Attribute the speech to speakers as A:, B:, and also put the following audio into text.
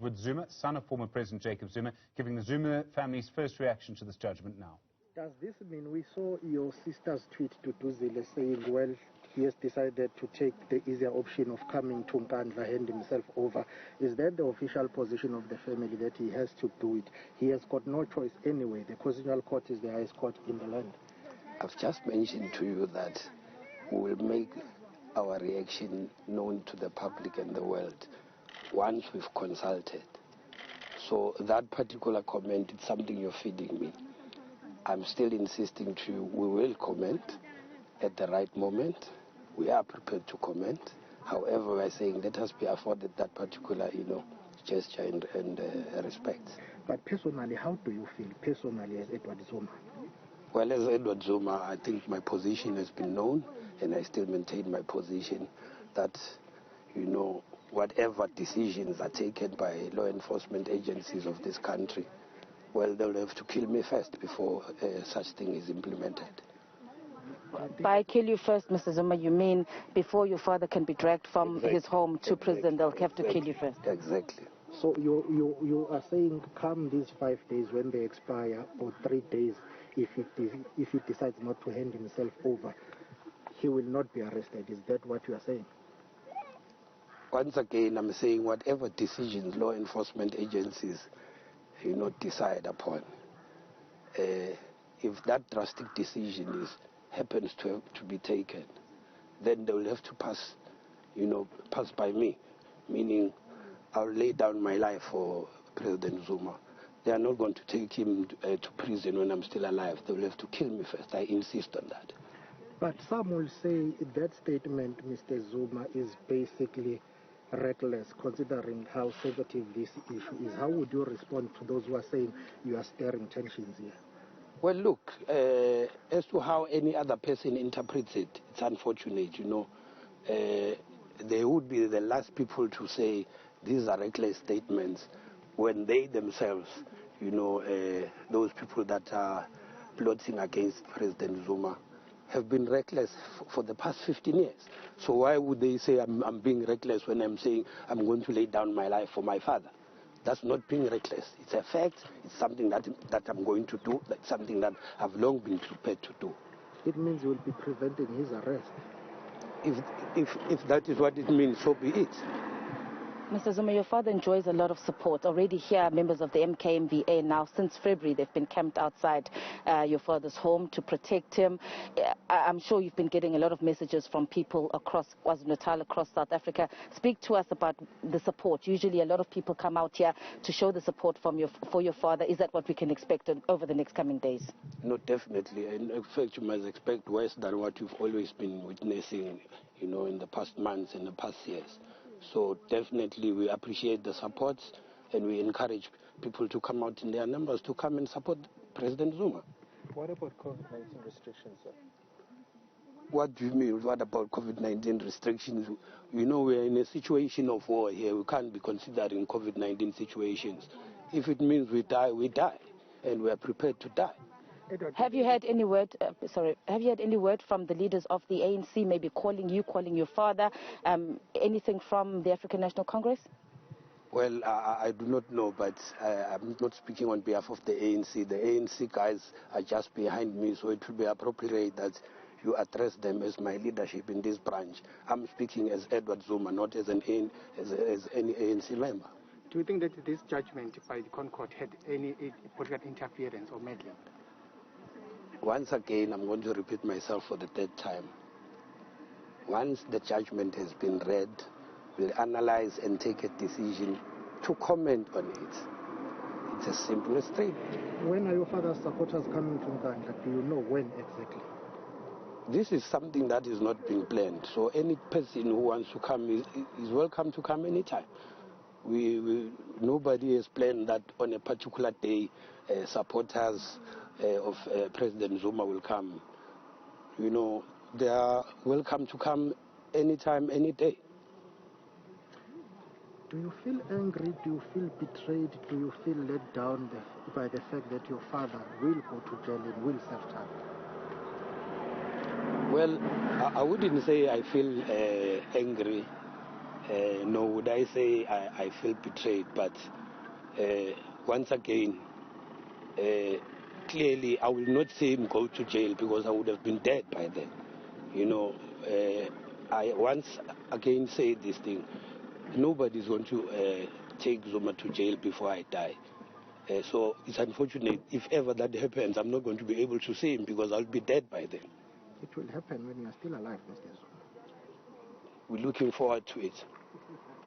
A: Edward Zuma, son of former President Jacob Zuma, giving the Zuma family's first reaction to this judgment now.
B: Does this mean we saw your sister's tweet to Tuzile saying, well, he has decided to take the easier option of coming to Nkandla, hand himself over? Is that the official position of the family, that he has to do it? He has got no choice anyway. The Constitutional Court is the highest court in the land.
C: I've just mentioned to you that we will make our reaction known to the public and the world once we've consulted. So that particular comment is something you're feeding me. I'm still insisting to you, we will comment at the right moment. We are prepared to comment. However, we're saying let us be afforded that particular, gesture and respect.
B: But personally, how do you feel personally as Edward Zuma?
C: Well, as Edward Zuma, I think my position has been known, and I still maintain my position that, whatever decisions are taken by law enforcement agencies of this country, well, they'll have to kill me first before such thing is implemented.
D: By kill you first, Mr. Zuma, you mean before your father can be dragged from his home to prison, they'll have to kill you first?
C: Exactly.
B: So you are saying come these 5 days when they expire, or 3 days, if he decides not to hand himself over, he will not be arrested. Is that what you are saying?
C: Once again, I'm saying whatever decisions law enforcement agencies decide upon, if that drastic decision happens to be taken, then they will have to pass by me, meaning I'll lay down my life for President Zuma. They are not going to take him to prison when I'm still alive. They will have to kill me first. I insist on that.
B: But some will say that statement, Mr. Zuma, is basically reckless, considering how sensitive this issue is. How would you respond to those who are saying you are stirring tensions here?
C: Well, look, as to how any other person interprets it, it's unfortunate, they would be the last people to say these are reckless statements when they themselves, those people that are plotting against President Zuma have been reckless for the past 15 years. So why would they say I'm being reckless when I'm saying I'm going to lay down my life for my father? That's not being reckless. It's a fact. It's something that I'm going to do. That's something that I've long been prepared to do.
B: It means you will be preventing his arrest.
C: If that is what it means, so be it.
D: Mr. Zuma, your father enjoys a lot of support. Already here, members of the MKMVA now, since February, they've been camped outside your father's home to protect him. I'm sure you've been getting a lot of messages from people across KwaZulu-Natal, across South Africa. Speak to us about the support. Usually a lot of people come out here to show the support for your father. Is that what we can expect over the next coming days?
C: No, definitely. And in fact, you must expect worse than what you've always been witnessing, in the past months and the past years. So definitely we appreciate the support, and we encourage people to come out in their numbers to come and support President Zuma.
B: What about COVID-19 restrictions, sir?
C: What do you mean, what about COVID-19 restrictions? We're in a situation of war here. We can't be considering COVID-19 situations. If it means we die, we die, and we are prepared to die.
D: Have you had any word? Have you had any word from the leaders of the ANC, maybe calling your father? Anything from the African National Congress?
C: Well, I do not know, but I'm not speaking on behalf of the ANC. The ANC guys are just behind me, so it will be appropriate that you address them as my leadership in this branch. I'm speaking as Edward Zuma, not as any ANC member.
B: Do you think that this judgment by the Concord had any political interference or meddling?
C: Once again, I'm going to repeat myself for the third time. Once the judgment has been read, we'll analyze and take a decision to comment on it. It's as simple as straight.
B: When are your father's supporters coming to Nkandla? Do you know when exactly?
C: This is something that is not being planned. So any person who wants to come is welcome to come anytime. Nobody has planned that on a particular day supporters of President Zuma will come. They are welcome to come anytime, any day.
B: Do you feel angry? Do you feel betrayed? Do you feel let down by the fact that your father will go to jail and will serve time?
C: Well, I wouldn't say I feel angry. No, would I say I feel betrayed, but once again, clearly I will not say him go to jail because I would have been dead by then. You know, I once again say this thing, nobody's going to take Zuma to jail before I die. So it's unfortunate, if ever that happens, I'm not going to be able to see him because I'll be dead by then.
B: It will happen when you are still alive, Mr. Zuma.
C: We're looking forward to it.